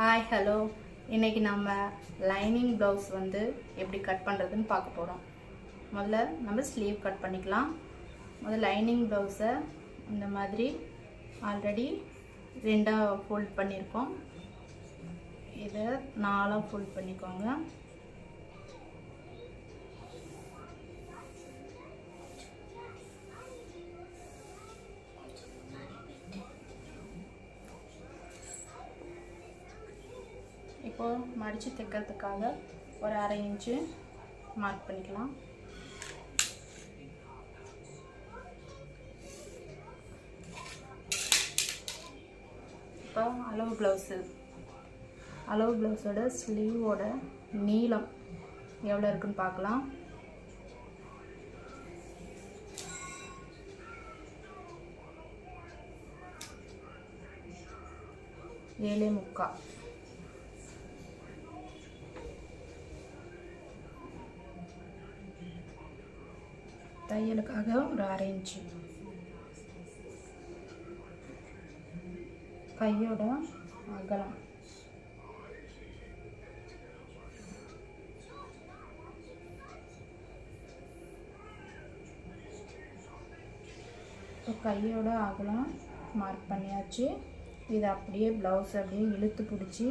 Hi hello. இன்றைக்கி நம்ம lining blouse வந்து எப்படி கட் பண்ணுறதுன்னு பார்க்க போகிறோம். முதல்ல நம்ம ஸ்லீவ் கட் பண்ணிக்கலாம். முதல்ல லைனிங் ப்ளவுஸை இந்த மாதிரி ஆல்ரெடி ரெண்டாக ஃபோல்ட் பண்ணியிருக்கோம். இதை 4ஆக ஃபோல்ட் பண்ணிக்கோங்க. இப்போது மடித்து தைக்கிறதுக்காக ஒரு 1/2 இன்ச்சு மார்க் பண்ணிக்கலாம். இப்போ அளவு ப்ளவுஸோட ஸ்லீவோட நீளம் எவ்வளோ இருக்குன்னு பார்க்கலாம். ஏழே முக்கால். தையலுக்காக ஒரு 1/2 இன்ச்சு. கையோட அகலம் கையோட அகலம் மார்க் பண்ணியாச்சு. இதை அப்படியே ப்ளவுஸ் அப்படியே இழுத்து பிடிச்சி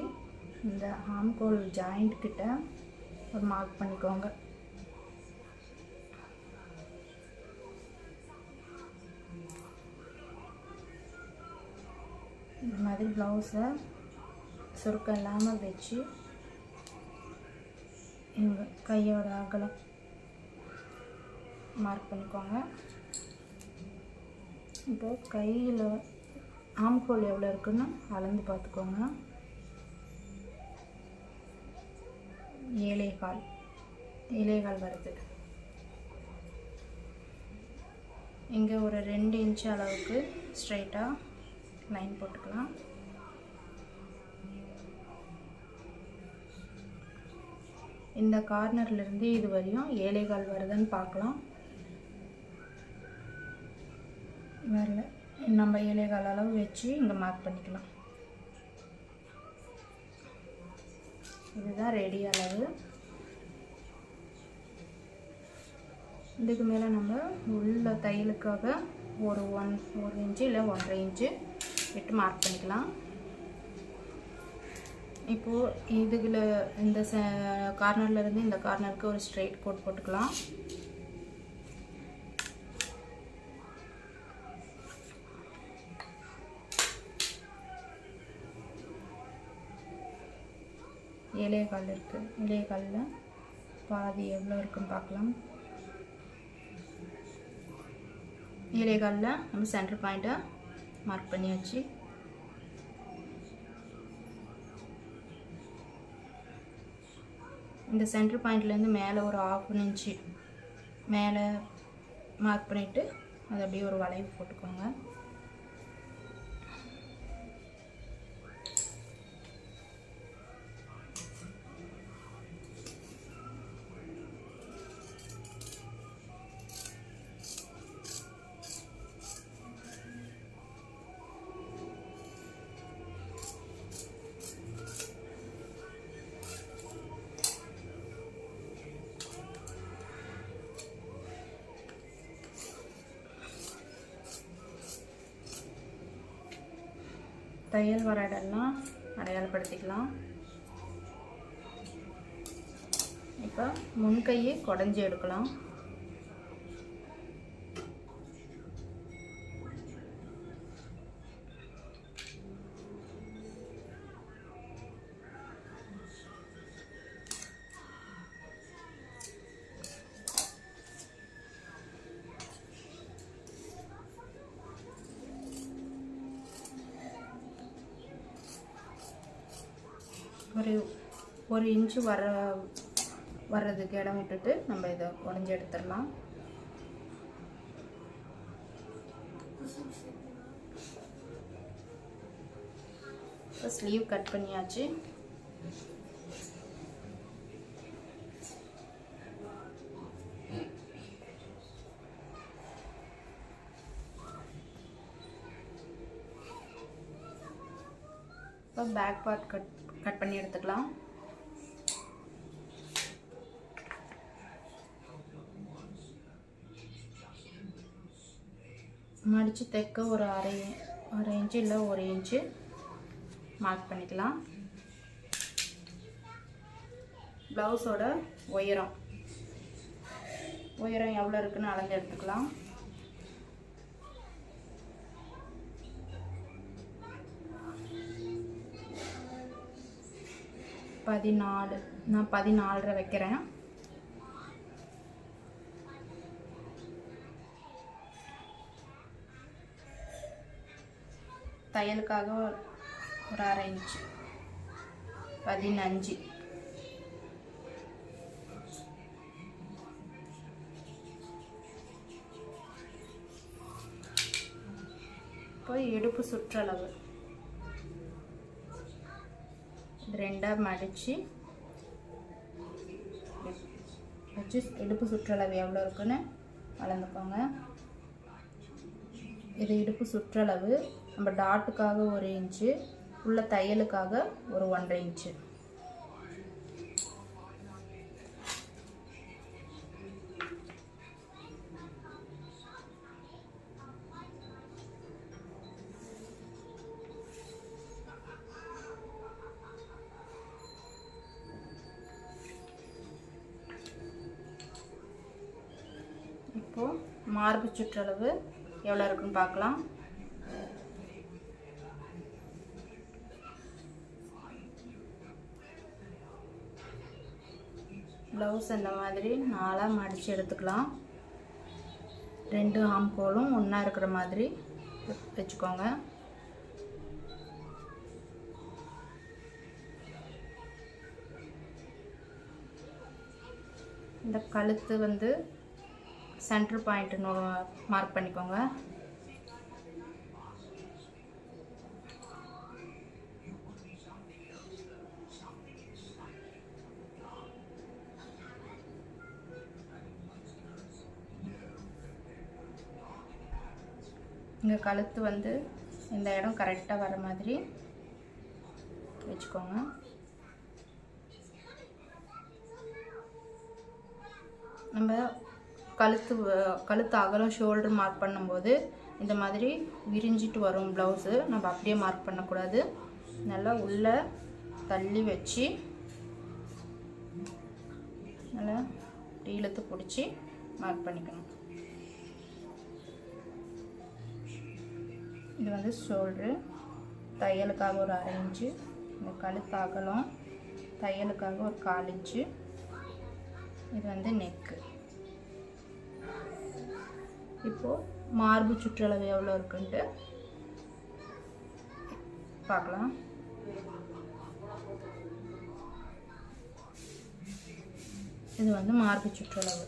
இந்த ஆம்கோல் ஜாயிண்ட் கிட்ட ஒரு மார்க் பண்ணிக்கோங்க. இந்த மாதிரி ப்ளவுஸை சுருக்கம் இல்லாமல் வச்சு இங்கே கையோட அகலம் மார்க் பண்ணிக்கோங்க. இப்போது கையில் ஆம்கோல் எவ்வளோ இருக்குன்னு அளந்து பார்த்துக்கோங்க. 7.25 வருது. இங்கே ஒரு 2 இன்ச்சு அளவுக்கு ஸ்ட்ரைட்டாக லைன் போட்டுக்கலாம். இந்த கார்னர்லேருந்து இது வரையும் 7.25 வருதுன்னு பார்க்கலாம். வரல, நம்ம 7.25 அளவு வச்சு இங்கே மார்க் பண்ணிக்கலாம். இதுதான் ரெடி அளவு. இதுக்கு மேலே நம்ம உள்ள தையலுக்காக ஒரு 1 இன்ச்சு இல்லை 1.5 இன்ச்சு விட்டு மார்க் பண்ணிக்கலாம். இப்போது இதுக்குள்ள இந்த கார்னர்லேருந்து இந்த கார்னருக்கு ஒரு ஸ்ட்ரெயிட் கோட் போட்டுக்கலாம். ஏழேகால் இருக்குது. 7.25 பாதி எவ்வளோ இருக்குன்னு பார்க்கலாம். 7.25 நம்ம சென்டர் பாயிண்ட்டை மார்க் பண்ணியாச்சு. இந்த சென்டர் பாயிண்ட்லேருந்து மேலே ஒரு 1/2 இன்ச்சு மேலே மார்க் பண்ணிவிட்டு அது அப்படியே ஒரு வளைவு போட்டுக்கோங்க. தையல் வர இடம்லாம் அடையாளப்படுத்திக்கலாம். இப்போ முன்கையை குடஞ்சி எடுக்கலாம். ஒரு இன்ச்சு வர்றதுக்கு இடம் விட்டுட்டு நம்ம இதை உடஞ்சி எடுத்துடலாம். இப்போ ஸ்லீவ் கட் பண்ணியாச்சு. இப்போ பேக் பார்ட் கட் பண்ணி எடுத்துக்கலாம். மடித்து தைக்க ஒரு அரை இன்ச்சு இல்லை 1 இன்ச்சு மார்க் பண்ணிக்கலாம். ப்ளவுஸோட உயரம் எவ்வளோ இருக்குன்னு அளந்து எடுத்துக்கலாம். 14. நான் 14.5 வைக்கிறேன். தையலுக்காக ஒரு அரை இன்ச்சு 15. இப்போ இடுப்பு சுற்றளவு 2 மடித்து வச்சு இடுப்பு சுற்றளவு எவ்வளோ இருக்குன்னு அளந்துக்கோங்க. இது இடுப்பு சுற்றளவு. நம்ம டாட்டுக்காக 1 இன்ச்சு, உள்ள தையலுக்காக ஒரு 1.5 இன்ச்சு. இப்போது மார்பு சுற்றளவு எவ்வளோ இருக்குன்னு பார்க்கலாம். ப்ளவுஸ் இந்த மாதிரி 4 மடித்து எடுத்துக்கலாம். 2 ஆம்கோலும் ஒன்றா இருக்கிற மாதிரி வச்சுக்கோங்க. இந்த கழுத்து வந்து சென்டர் பாயிண்ட்னு மார்க் பண்ணிக்கோங்க. இங்கே கழுத்து வந்து இந்த இடம் கரெக்டாக வர மாதிரி வச்சுக்கோங்க. நம்ம கழுத்து அகலம் ஷோல்டர் மார்க் பண்ணும்போது இந்த மாதிரி விரிஞ்சிட்டு வரும் ப்ளவுஸு. நம்ம அப்படியே மார்க் பண்ணக்கூடாது. நல்லா உள்ளே தள்ளி வச்சு நல்லா இழுத்து பிடிச்சி மார்க் பண்ணிக்கணும். இது வந்து ஷோல்டரு. தையலுக்காக ஒரு அரை இன்ச்சு. இந்த கழுத்து அகலம் தையலுக்காக ஒரு 1/4 இன்ச்சு. இது வந்து நெக்கு. இப்போது மார்பு சுற்றளவு எவ்வளோ இருக்குன்ட்டு பார்க்கலாம். இது வந்து மார்பு சுற்றளவு.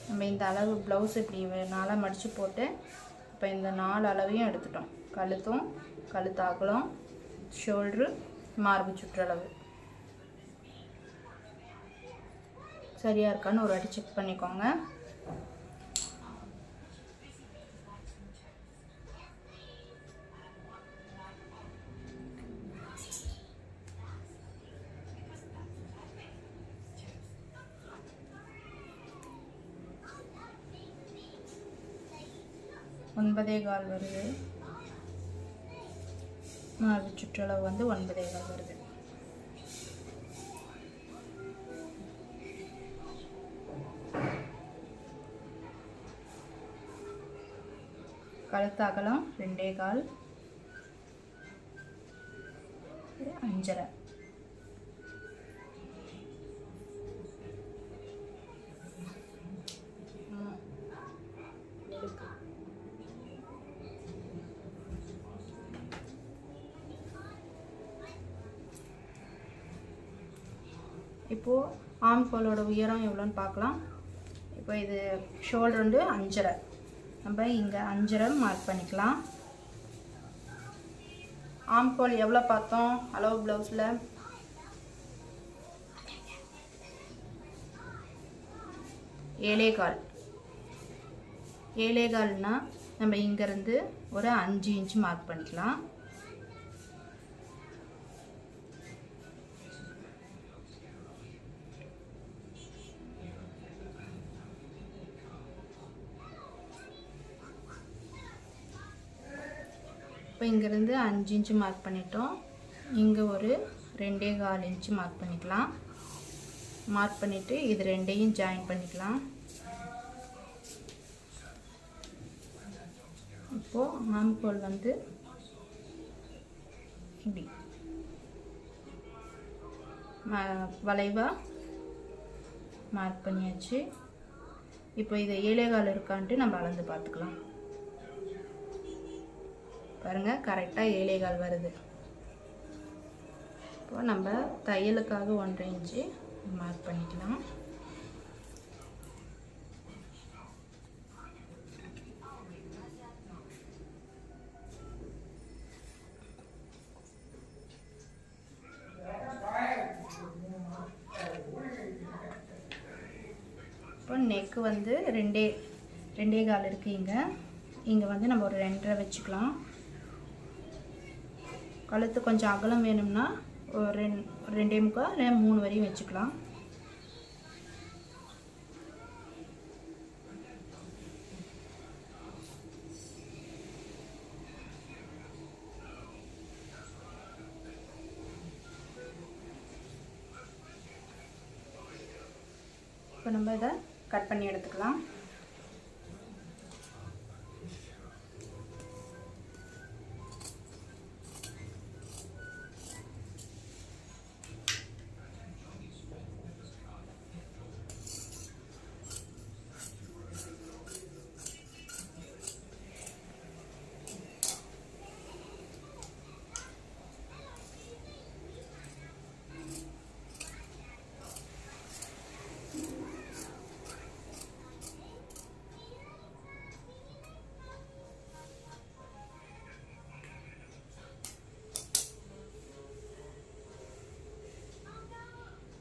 நம்ம இந்த அளவு ப்ளவுஸ் இப்படி 4 மடித்து போட்டு இப்போ இந்த 4 அளவையும் எடுத்துட்டோம். கழுத்தும் கழுத்து அகலம் ஷோல்ட்ரு மார்பு சுற்றளவு சரியாக இருக்கான்னு ஒரு வாட்டி செக் பண்ணிக்கோங்க. ஒன்பதே கால் வருது. மார்பு சுற்றளவு வந்து 9.25 வருது. கழுத்து அகலம் 2.25 5.5. இப்போது ஆம்கோலோட உயரம் எவ்வளோன்னு பார்க்கலாம். இப்போ இது ஷோல்டர் வந்து 5.5. நம்ம இங்கே 5.5 மார்க் பண்ணிக்கலாம். ஆம்கோல் எவ்வளோ பார்த்தோம் அளவு ப்ளவுஸில்? 7.25. 7.25னா நம்ம இங்கேருந்து ஒரு 5 இன்ச்சு மார்க் பண்ணிக்கலாம். இப்போ இங்கேருந்து 5 இன்ச்சு மார்க் பண்ணிட்டோம். இங்கே ஒரு 2.25 இன்ச்சு மார்க் பண்ணிக்கலாம். மார்க் பண்ணிவிட்டு இது ரெண்டையும் ஜாயின் பண்ணிக்கலாம். இப்போது ஆம்கோல் வந்து இப்படி வளைவாக மார்க் பண்ணியாச்சு. இப்போ இது 7.25 இருக்கான்ட்டு நம்ம அளந்து பார்த்துக்கலாம். பாருங்கள், கரெக்டாக 7.25 வருது. இப்போ நம்ம தையலுக்காக 1.5 இன்ச்சு மார்க் பண்ணிக்கலாம். இப்போ நெக்கு வந்து 2.25 இருக்குது. இங்கே வந்து நம்ம ஒரு 2.5 வச்சுக்கலாம். கழுத்து கொஞ்சம் அகலம் வேணும்னா ஒரு 2.25 இல்லை 3 வரையும் வச்சுக்கலாம். இப்போ நம்ம இதை கட் பண்ணி எடுத்துக்கலாம்.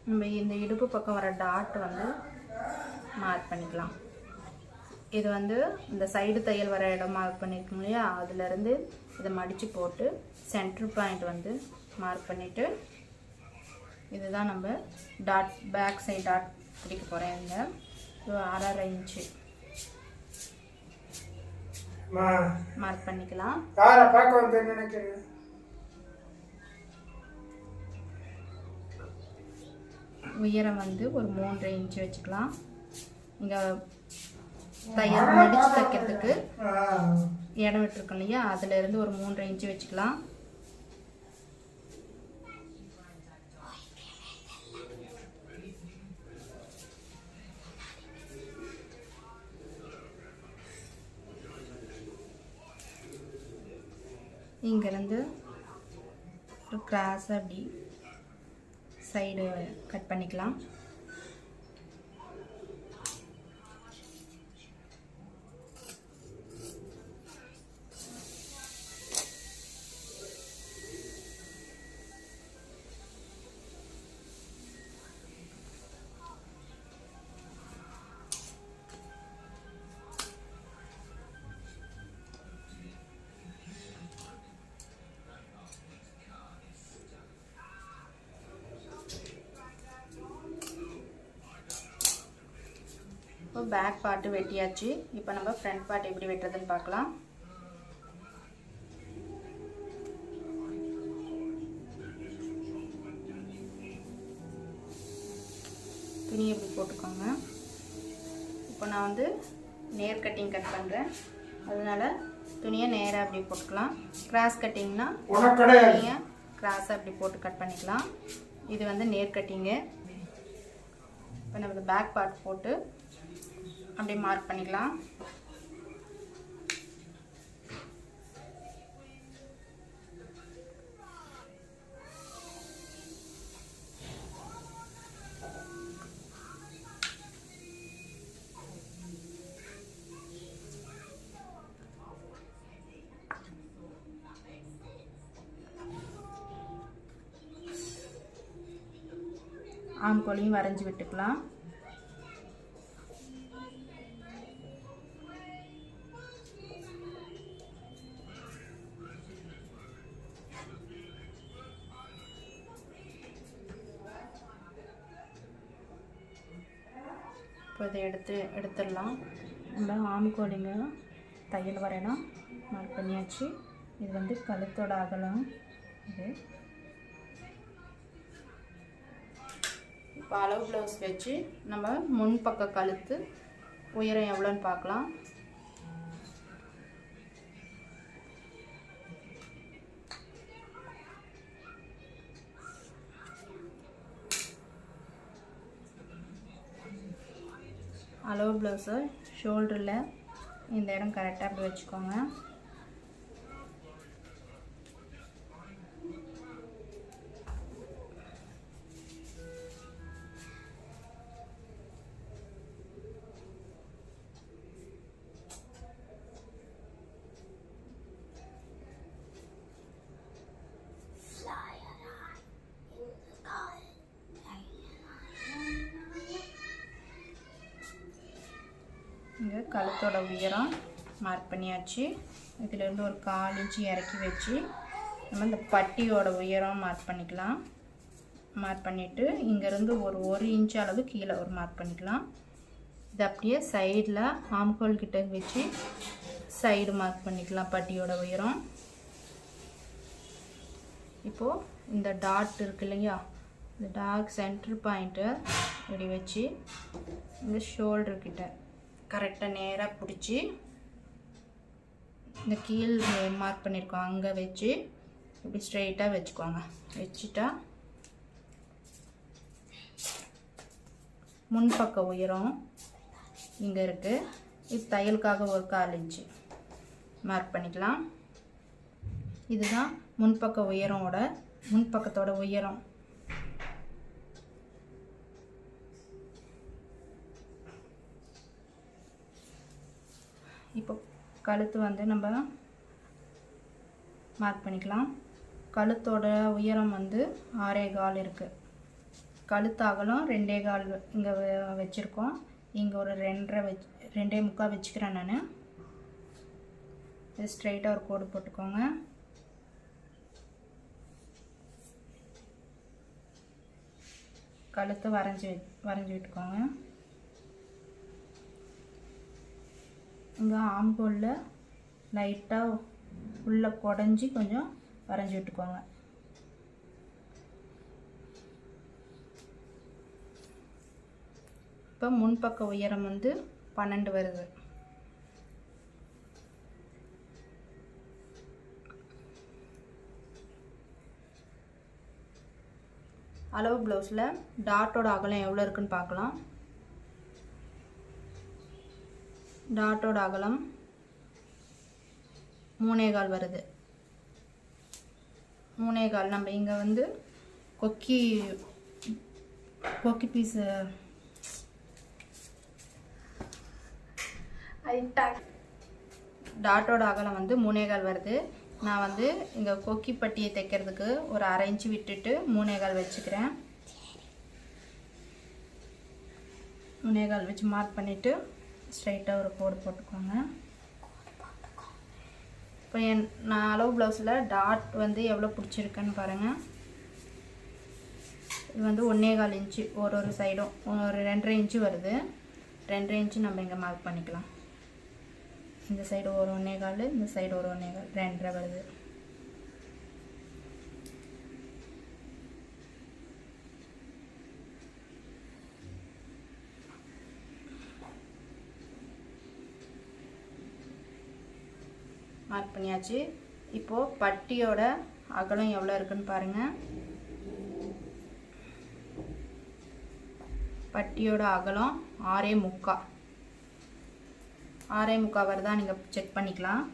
நம்ம இந்த இடுப்பு பக்கம் வர டாட் வந்து மார்க் பண்ணிக்கலாம். இது வந்து இந்த சைடு தையல் வர இடம் மார்க் பண்ணியிருக்கோம் இல்லையா, அதுலேருந்து இதை மடித்து போட்டு சென்டர் பாயிண்ட் வந்து மார்க் பண்ணிவிட்டு இதுதான் நம்ம டாட் பேக் சைடு டாட் பிடிக்க போகிறேன். இந்த 6.5 இன்ச்சு மார்க் பண்ணிக்கலாம். உயரம் வந்து ஒரு 3.5 இன்ச்சு வச்சுக்கலாம். இங்கே தையல் மடித்து தைக்கிறதுக்கு இடம் விட்டுருக்கோம் இல்லையா, அதுலேருந்து ஒரு 3.5 இன்ச்சு வச்சுக்கலாம். இங்கேருந்து ஒரு கிராஸ் அப்படி சைடு கட் பண்ணிக்கலாம். இப்போ பேக் பார்ட்டு வெட்டியாச்சு. இப்போ நம்ம ஃப்ரண்ட் பார்ட் எப்படி வெட்டுறதுன்னு பார்க்கலாம். துணி எப்படி போட்டுக்கோங்க. இப்போ நான் வந்து நேர் கட்டிங் கட் பண்ணுறேன், அதனால துணியை நேராக அப்படி போட்டுக்கலாம். கிராஸ் கட்டிங்னா துணியை கிராஸாக அப்படி போட்டு கட் பண்ணிக்கலாம். இது வந்து நேர் கட்டிங்கு. இப்போ நம்ம பேக் பார்ட் போட்டு அப்படியே மார்க் பண்ணிக்கலாம். ஆம்கோலையும் வரைஞ்சி விட்டுக்கலாம். இப்போ இதை எடுத்துடலாம். நம்ம ஆம்கோலிங்க தையல் வரையலாம் மார்க் பண்ணியாச்சு. இது வந்து கழுத்தோட அகலம். இது இப்போ அளவு ப்ளவுஸ் வச்சு நம்ம முன்பக்க கழுத்து உயரம் எவ்வளோன்னு பார்க்கலாம். அளவு ப்ளவுஸை ஷோல்டரில் இந்த இடம் கரெக்டாக அப்படி வச்சுக்கோங்க. இங்கே கழுத்தோட உயரம் மார்க் பண்ணியாச்சு. இதிலேருந்து ஒரு 1/4 இன்ச்சு இறக்கி வச்சு நம்ம இந்த பட்டியோட உயரம் மார்க் பண்ணிக்கலாம். மார்க் பண்ணிவிட்டு இங்கேருந்து ஒரு 1 இன்ச் அளவு கீழே ஒரு மார்க் பண்ணிக்கலாம். இது அப்படியே சைடில் ஆம்கோல் கிட்ட வச்சு சைடு மார்க் பண்ணிக்கலாம் பட்டியோட உயரம். இப்போது இந்த டாட் இருக்கு இல்லையா, இந்த டாட் சென்டர் பாயிண்ட்டை இப்படி வச்சு இந்த ஷோல்டர்கிட்ட கரெக்டாக நேராக பிடிச்சி இந்த கீழ் மார்க் பண்ணியிருக்கோம் அங்கே வச்சு இப்படி ஸ்ட்ரெயிட்டாக வச்சுக்கோங்க. வச்சுட்டா முன்பக்க உயரம் இங்கே இருக்குது. இது தையலுக்காக ஒரு 1/4 இன்ச்சு மார்க் பண்ணிக்கலாம். இதுதான் முன்பக்க உயரோட முன்பக்கத்தோட உயரம். இப்போ கழுத்து வந்து நம்ம மார்க் பண்ணிக்கலாம். கழுத்தோட உயரம் வந்து 6.25 இருக்குது. கழுத்து அகலம் 2.25 இங்கே வச்சுருக்கோம். இங்கே ஒரு 2.25 வச்சுக்கிறேன் நான். இது ஸ்ட்ரைட்டாக ஒரு கோடு போட்டுக்கோங்க. கழுத்தை வரைஞ்சி விட்டுக்கோங்க. இங்கே ஆம்கோலில் லைட்டாக உள்ளே குடஞ்சி கொஞ்சம் வரைஞ்சி விட்டுக்கோங்க. இப்போ முன்பக்க உயரம் வந்து 12 வருது. அளவு ப்ளவுஸில் டாட்டோட அகலம் எவ்வளோ இருக்குன்னு பார்க்கலாம். டாட்டோட அகலம் 3.25 வருது. 3.25 நம்ம இங்கே வந்து கொக்கி பீஸு டாட்டோட அகலம் வந்து 3.25 வருது. நான் வந்து இங்கே கொக்கி பட்டியை தைக்கிறதுக்கு ஒரு 1/2 இன்ச்சு விட்டுட்டு 3.25 வச்சுக்கிறேன். 3.25 வச்சு மார்க் பண்ணிவிட்டு ஸ்ட்ரைட்டாக ஒரு கோடு போட்டுக்கோங்க. இப்போ நான் அளவு ப்ளவுஸில் டாட் வந்து எவ்வளோ பிடிச்சிருக்குன்னு பாருங்கள். இது வந்து 1.25 இன்ச்சு ஒரு சைடும் ஒரு 2.5 இன்ச்சு வருது. 2.5 இன்ச்சு நம்ம இங்கே மார்க் பண்ணிக்கலாம். இந்த சைடு ஒரு 1.25, இந்த சைடு ஒரு 1.25, 2.5 வருது. மார்க் பண்ணியாச்சு. இப்போது பட்டியோட அகலம் எவ்வளோ இருக்குன்னு பாருங்கள். பட்டியோட அகலம் 6.25 வருதா நீங்கள் செக் பண்ணிக்கலாம்.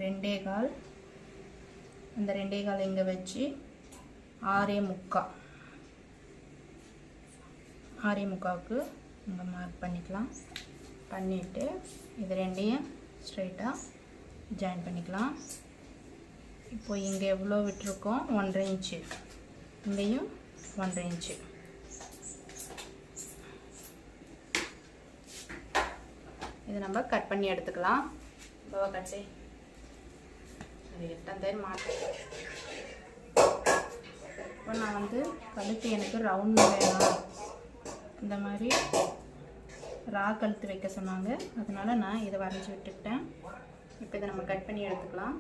2.25 அந்த 2.25 இங்கே வச்சு 6.25க்கு இங்கே மார்க் பண்ணிக்கலாம். பண்ணிவிட்டு இது ரெண்டையும் ஸ்ட்ரைட்டாக ஜாயின் பண்ணிக்கலாம். இப்போ இங்கே எவ்வளோ விட்டுருக்கோம், 1.5 இன்ச்சு, இங்கேயும் 1.5 இன்ச்சு. இது நம்ம கட் பண்ணி எடுத்துக்கலாம். இப்போ கட் செய் அது 8 மாட்டேன். இப்போ நான் வந்து கழுத்து எனக்கு ரவுண்ட் வேணும், இந்த மாதிரி ரா கழுத்து வைக்க சொன்னாங்க. அதனால் நான் இதை வரைஞ்சி விட்டுக்கிட்டேன். இப்போ இதை நம்ம கட் பண்ணி எடுத்துக்கலாம்.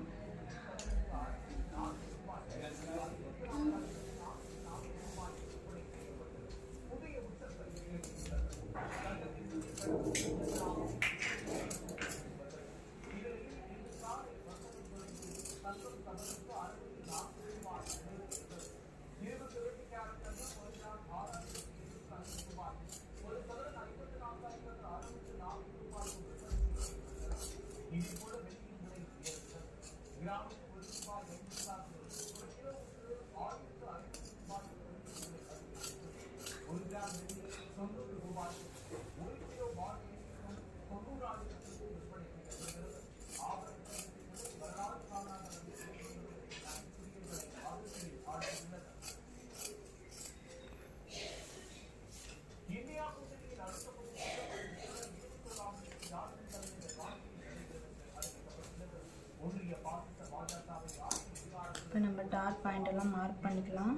இப்போ நம்ம டார்க் பாயிண்ட் எல்லாம் மார்க் பண்ணிக்கலாம்.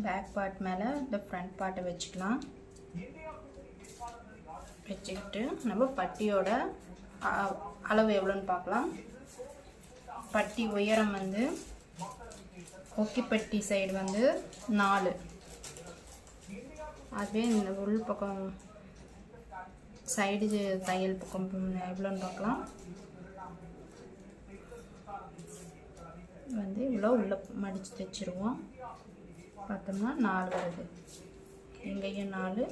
பேக் பார்ட் மேலே இந்த ஃப்ரண்ட் பார்ட்டை வச்சுக்கலாம். வச்சுக்கிட்டு நம்ம பட்டியோட அளவு எவ்வளோன்னு பார்க்கலாம். பட்டி உயரம் வந்து கொக்கிப்பட்டி சைடு வந்து 4, அதுவே இந்த உள் பக்கம் சைடு தையல் பக்கம் எவ்வளோன்னு பார்க்கலாம். வந்து இவ்வளோ உள்ள மடித்து தைச்சிருவோம். பார்த்தோம்னா 4 வருது. இங்கேயும் 4,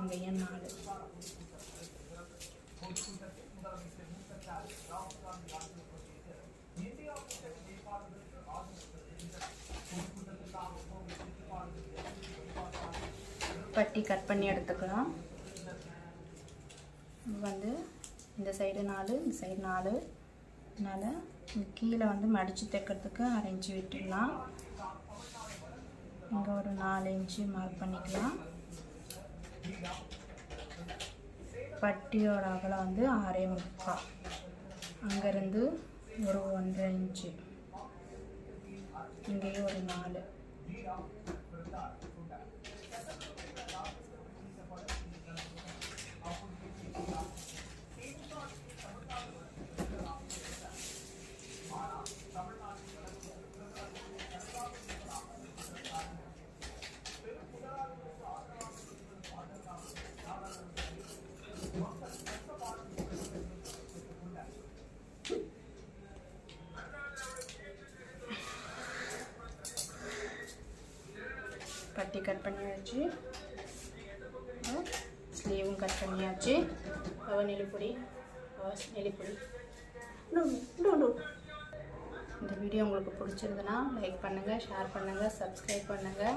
இங்கேயும் 4. பட்டி கட் பண்ணி எடுத்துக்கலாம். வந்து இந்த சைடு 4, இந்த சைடு 4. அதனால் கீழே வந்து மடித்து தைக்கிறதுக்கு 1 இன்ச்சு விட்டுடலாம். இங்கே ஒரு 4 இன்ச்சு மார்க் பண்ணிக்கலாம். பட்டியோட அகலம் வந்து 6.75. அங்கேருந்து ஒரு 1.5 இன்ச்சு, இங்கேயும் ஒரு 4. பட்டி கட் பண்ணியாச்சு, ஸ்லீவும் கட் பண்ணியாச்சு. நெல்லிப்பொடி இந்த வீடியோ உங்களுக்கு பிடிச்சிருந்ததுன்னா லைக் பண்ணுங்கள், ஷேர் பண்ணுங்கள், சப்ஸ்கிரைப் பண்ணுங்கள்.